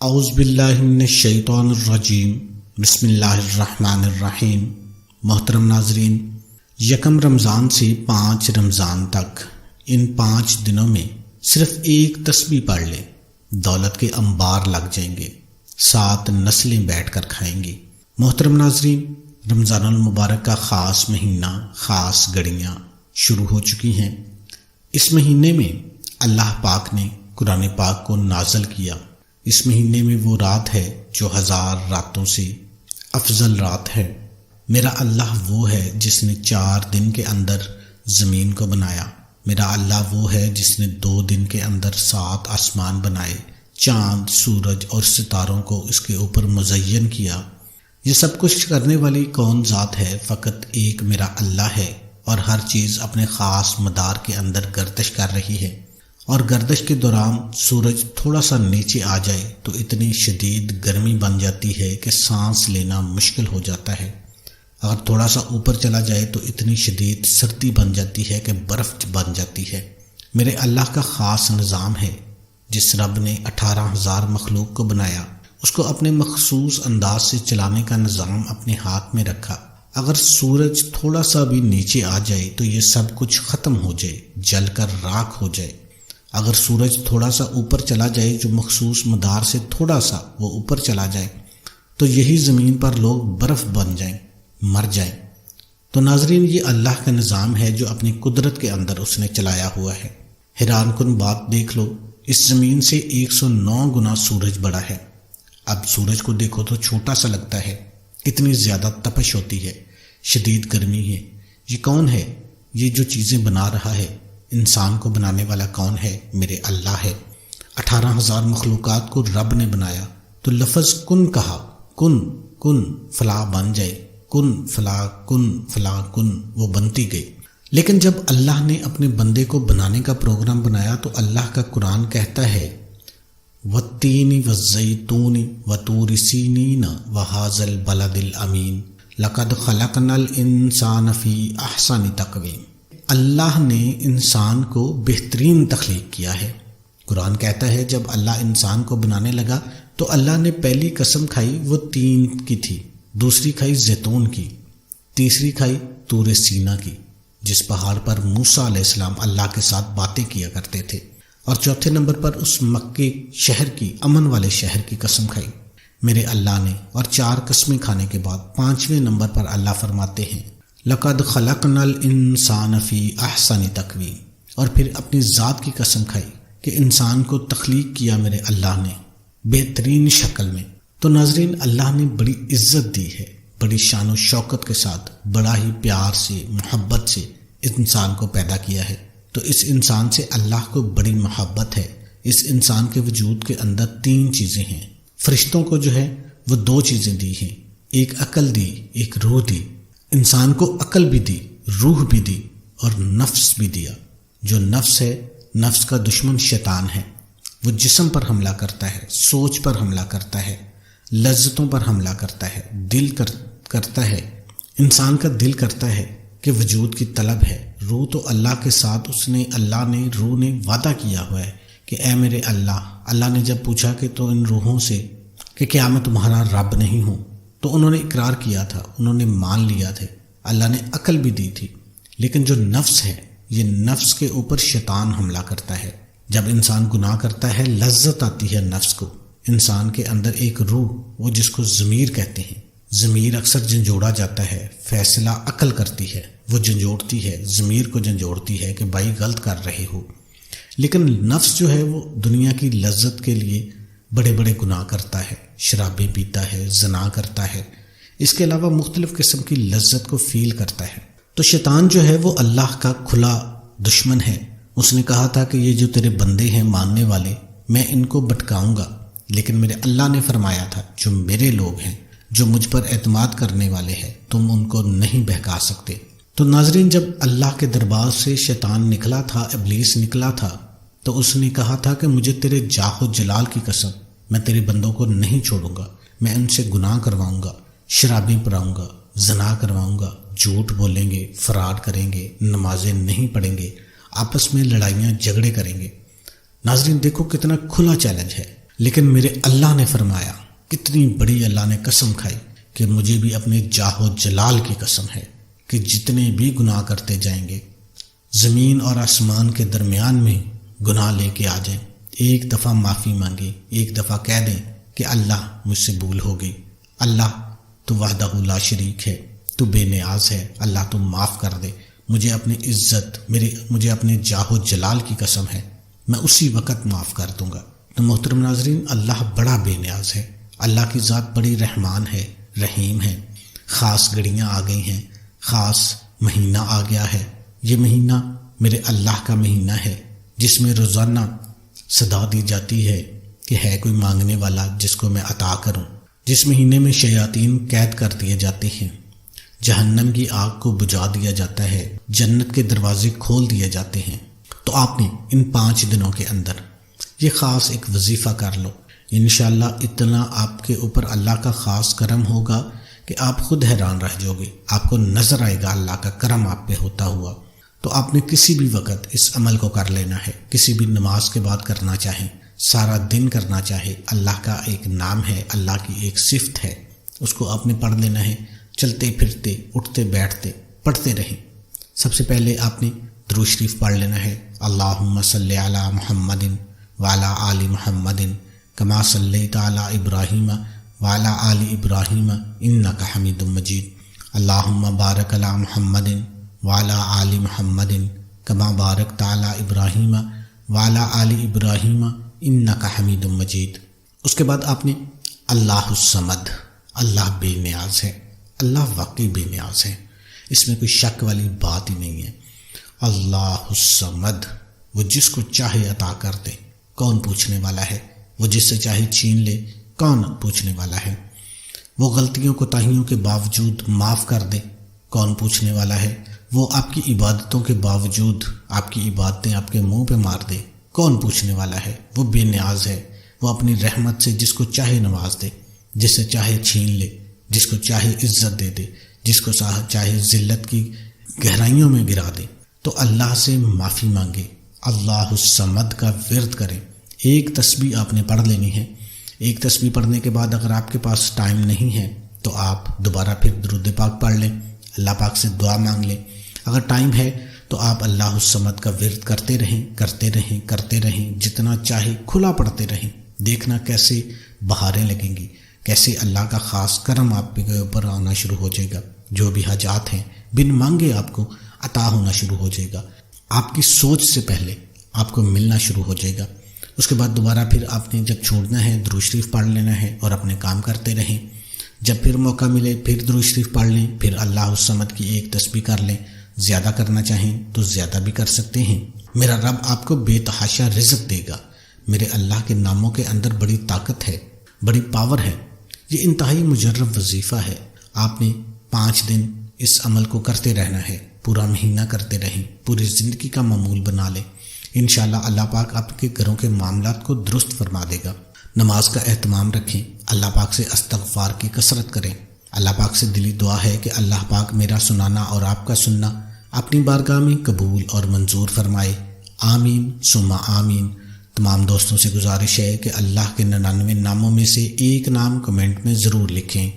اعوذ باللہ من الشیطان الرجیم، بسم اللہ الرحمن الرحیم۔ محترم ناظرین، یکم رمضان سے 5 رمضان تک ان 5 دنوں میں صرف ایک تسبیح پڑھ لیں، دولت کے انبار لگ جائیں گے، 7 نسلیں بیٹھ کر کھائیں گی۔ محترم ناظرین، رمضان المبارک کا خاص مہینہ، خاص گھڑیاں شروع ہو چکی ہیں۔ اس مہینے میں اللہ پاک نے قرآن پاک کو نازل کیا۔ اس مہینے میں وہ رات ہے جو 1000 راتوں سے افضل رات ہے۔ میرا اللہ وہ ہے جس نے 4 دن کے اندر زمین کو بنایا۔ میرا اللہ وہ ہے جس نے 2 دن کے اندر 7 آسمان بنائے، چاند، سورج اور ستاروں کو اس کے اوپر مزین کیا۔ یہ سب کچھ کرنے والی کون ذات ہے؟ فقط ایک میرا اللہ ہے، اور ہر چیز اپنے خاص مدار کے اندر گردش کر رہی ہے۔ اور گردش کے دوران سورج تھوڑا سا نیچے آ جائے تو اتنی شدید گرمی بن جاتی ہے کہ سانس لینا مشکل ہو جاتا ہے۔ اگر تھوڑا سا اوپر چلا جائے تو اتنی شدید سردی بن جاتی ہے کہ برف بن جاتی ہے۔ میرے اللہ کا خاص نظام ہے۔ جس رب نے 18,000 مخلوق کو بنایا، اس کو اپنے مخصوص انداز سے چلانے کا نظام اپنے ہاتھ میں رکھا۔ اگر سورج تھوڑا سا بھی نیچے آ جائے تو یہ سب کچھ ختم ہو جائے، جل کر راکھ ہو جائے۔ اگر سورج تھوڑا سا اوپر چلا جائے، جو مخصوص مدار سے تھوڑا سا وہ اوپر چلا جائے، تو یہی زمین پر لوگ برف بن جائیں، مر جائیں۔ تو ناظرین، یہ اللہ کا نظام ہے جو اپنی قدرت کے اندر اس نے چلایا ہوا ہے۔ حیران کن بات دیکھ لو، اس زمین سے 109 گنا سورج بڑا ہے۔ اب سورج کو دیکھو تو چھوٹا سا لگتا ہے، اتنی زیادہ تپش ہوتی ہے، شدید گرمی ہے۔ یہ کون ہے؟ یہ جو چیزیں بنا رہا ہے، انسان کو بنانے والا کون ہے؟ میرے اللہ ہے۔ 18,000 مخلوقات کو رب نے بنایا تو لفظ کن کہا، کن کن فلاں بن جائے، کن فلاں کن فلاں کن، وہ بنتی گئی۔ لیکن جب اللہ نے اپنے بندے کو بنانے کا پروگرام بنایا تو اللہ کا قرآن کہتا ہے وَالتِّينِ وَالزَّيْتُونِ وَطُورِ سِينِينَ وَهَٰذَا الْبَلَدِ الْأَمِينِ لَقَدْ خَلَقْنَا الْإِنسَانَ فِي أَحْسَنِ تَقْوِيمٍ۔ اللہ نے انسان کو بہترین تخلیق کیا ہے۔ قرآن کہتا ہے جب اللہ انسان کو بنانے لگا تو اللہ نے پہلی قسم کھائی وہ 3 کی تھی، دوسری کھائی زیتون کی، تیسری کھائی طور سینا کی، جس پہاڑ پر موسیٰ علیہ السلام اللہ کے ساتھ باتیں کیا کرتے تھے، اور چوتھے نمبر پر اس مکے شہر کی، امن والے شہر کی قسم کھائی میرے اللہ نے۔ اور 4 قسمیں کھانے کے بعد 5ویں نمبر پر اللہ فرماتے ہیں لَقَدْ خَلَقْنَا الْإِنسَانَ فِي أَحْسَنِ تَقْوِيمٍ، اور پھر اپنی ذات کی قسم کھائی کہ انسان کو تخلیق کیا میرے اللہ نے بہترین شکل میں۔ تو ناظرین، اللہ نے بڑی عزت دی ہے، بڑی شان و شوکت کے ساتھ، بڑا ہی پیار سے، محبت سے انسان کو پیدا کیا ہے۔ تو اس انسان سے اللہ کو بڑی محبت ہے۔ اس انسان کے وجود کے اندر 3 چیزیں ہیں۔ فرشتوں کو جو ہے وہ 2 چیزیں دی ہیں، ایک عقل دی، ایک روح دی۔ انسان کو عقل بھی دی، روح بھی دی، اور نفس بھی دیا۔ جو نفس ہے، نفس کا دشمن شیطان ہے۔ وہ جسم پر حملہ کرتا ہے، سوچ پر حملہ کرتا ہے، لذتوں پر حملہ کرتا ہے، دل کرتا ہے۔ انسان کا دل کرتا ہے کہ وجود کی طلب ہے۔ روح تو اللہ کے ساتھ اللہ نے روح نے وعدہ کیا ہوا ہے کہ اے میرے اللہ نے جب پوچھا کہ تو ان روحوں سے کہ کیا میں تمہارا رب نہیں ہوں، تو انہوں نے اقرار کیا تھا، انہوں نے مان لیا تھا۔ اللہ نے عقل بھی دی تھی۔ لیکن جو نفس ہے، یہ نفس کے اوپر شیطان حملہ کرتا ہے۔ جب انسان گناہ کرتا ہے، لذت آتی ہے نفس کو۔ انسان کے اندر ایک روح، وہ جس کو ضمیر کہتے ہیں، ضمیر اکثر جھنجھوڑا جاتا ہے، فیصلہ عقل کرتی ہے، وہ جھنجھوڑتی ہے، ضمیر کو جھنجھوڑتی ہے کہ بھائی غلط کر رہے ہو۔ لیکن نفس جو ہے وہ دنیا کی لذت کے لیے بڑے بڑے گناہ کرتا ہے، شرابیں پیتا ہے، زنا کرتا ہے، اس کے علاوہ مختلف قسم کی لذت کو فیل کرتا ہے۔ تو شیطان جو ہے وہ اللہ کا کھلا دشمن ہے۔ اس نے کہا تھا کہ یہ جو تیرے بندے ہیں ماننے والے، میں ان کو بھٹکاؤں گا، لیکن میرے اللہ نے فرمایا تھا جو میرے لوگ ہیں، جو مجھ پر اعتماد کرنے والے ہیں، تم ان کو نہیں بہکا سکتے۔ تو ناظرین، جب اللہ کے دربار سے شیطان نکلا تھا، ابلیس نکلا تھا، تو اس نے کہا تھا کہ مجھے تیرے جاہ و جلال کی قسم، میں تیرے بندوں کو نہیں چھوڑوں گا، میں ان سے گناہ کرواؤں گا، شرابیں پراؤں گا، زنا کرواؤں گا، جھوٹ بولیں گے، فراڈ کریں گے، نمازیں نہیں پڑھیں گے، آپس میں لڑائیاں جھگڑے کریں گے۔ ناظرین دیکھو کتنا کھلا چیلنج ہے۔ لیکن میرے اللہ نے فرمایا، کتنی بڑی اللہ نے قسم کھائی کہ مجھے بھی اپنے جاہ و جلال کی قسم ہے کہ جتنے بھی گناہ کرتے جائیں گے، زمین اور آسمان کے درمیان میں گناہ لے کے آ جائیں، ایک دفعہ معافی مانگے، ایک دفعہ کہہ دیں کہ اللہ مجھ سے بھول ہو گئی، اللہ تو وحدہ لا شریک ہے، تو بے نیاز ہے، اللہ تو معاف کر دے، مجھے اپنی عزت، مجھے اپنے جاہ و جلال کی قسم ہے، میں اسی وقت معاف کر دوں گا۔ تو محترم ناظرین، اللہ بڑا بے نیاز ہے، اللہ کی ذات بڑی رحمان ہے، رحیم ہے۔ خاص گھڑیاں آ گئی ہیں، خاص مہینہ آ گیا ہے، یہ مہینہ میرے اللہ کا مہینہ ہے جس میں روزانہ صدا دی جاتی ہے کہ ہے کوئی مانگنے والا جس کو میں عطا کروں، جس مہینے میں شیاطین قید کر دیے جاتے ہیں، جہنم کی آگ کو بجھا دیا جاتا ہے، جنت کے دروازے کھول دیے جاتے ہیں۔ تو آپ نے ان 5 دنوں کے اندر یہ خاص ایک وظیفہ کر لو، انشاءاللہ اتنا آپ کے اوپر اللہ کا خاص کرم ہوگا کہ آپ خود حیران رہ جاؤ گے، آپ کو نظر آئے گا اللہ کا کرم آپ پہ ہوتا ہوا۔ تو آپ نے کسی بھی وقت اس عمل کو کر لینا ہے، کسی بھی نماز کے بعد کرنا چاہیں، سارا دن کرنا چاہے، اللہ کا ایک نام ہے، اللہ کی ایک صفت ہے، اس کو آپ نے پڑھ لینا ہے، چلتے پھرتے اٹھتے بیٹھتے پڑھتے رہیں۔ سب سے پہلے آپ نے درود شریف پڑھ لینا ہے، اللہم صلی علی محمد وعلی آل محمد کما صلیت علی ابراہیم وعلی آل ابراہیم انک حمید مجید، اللہم بارک علی محمد وعلی آل محمد کما بارکت علی ابراہیم وعلی آل ابراہیم انک حمید مجید۔ اس کے بعد آپ نے اللہ الصمد، اللہ بے نیاز ہے، اللہ واقعی بے نیاز ہے، اس میں کوئی شک والی بات ہی نہیں ہے۔ اللہ الصمد، وہ جس کو چاہے عطا کر دے، کون پوچھنے والا ہے؟ وہ جس سے چاہے چھین لے، کون پوچھنے والا ہے؟ وہ غلطیوں کوتاہیوں کے باوجود معاف کر دے، کون پوچھنے والا ہے؟ وہ آپ کی عبادتوں کے باوجود آپ کی عبادتیں آپ کے منہ پہ مار دے، کون پوچھنے والا ہے؟ وہ بے نیاز ہے، وہ اپنی رحمت سے جس کو چاہے نواز دے، جس سے چاہے چھین لے، جس کو چاہے عزت دے دے، جس کو چاہے ذلت کی گہرائیوں میں گرا دے۔ تو اللہ سے معافی مانگے، اللہ الصمد کا ورد کریں۔ ایک تسبیح آپ نے پڑھ لینی ہے، ایک تسبیح پڑھنے کے بعد اگر آپ کے پاس ٹائم نہیں ہے تو آپ دوبارہ پھر درود پاک پڑھ لیں، اللہ پاک سے دعا مانگ لیں۔ اگر ٹائم ہے تو آپ اللہ الصمد کا ورد کرتے رہیں، جتنا چاہے کھلا پڑھتے رہیں، دیکھنا کیسے بہاریں لگیں گی، کیسے اللہ کا خاص کرم آپ کے اوپر آنا شروع ہو جائے گا، جو بھی حاجات ہیں بن مانگے آپ کو عطا ہونا شروع ہو جائے گا، آپ کی سوچ سے پہلے آپ کو ملنا شروع ہو جائے گا۔ اس کے بعد دوبارہ پھر آپ نے جب چھوڑنا ہے درود شریف پڑھ لینا ہے اور اپنے کام کرتے رہیں۔ جب پھر موقع ملے پھر درود شریف پڑھ لیں، پھر اللہ الصمد کی ایک تسبیح کر لیں، زیادہ کرنا چاہیں تو زیادہ بھی کر سکتے ہیں۔ میرا رب آپ کو بے تحاشا رزق دے گا، میرے اللہ کے ناموں کے اندر بڑی طاقت ہے، بڑی پاور ہے، یہ انتہائی مجرب وظیفہ ہے۔ آپ نے 5 دن اس عمل کو کرتے رہنا ہے، پورا مہینہ کرتے رہیں، پوری زندگی کا معمول بنا لیں، انشاءاللہ اللہ پاک آپ کے گھروں کے معاملات کو درست فرما دے گا۔ نماز کا اہتمام رکھیں، اللہ پاک سے استغفار کی کثرت کریں، اللہ پاک سے دلی دعا ہے کہ اللہ پاک میرا سنانا اور آپ کا سننا اپنی بارگاہ میں قبول اور منظور فرمائے، آمین ثم آمین۔ تمام دوستوں سے گزارش ہے کہ اللہ کے 99 ناموں میں سے ایک نام کمنٹ میں ضرور لکھیں۔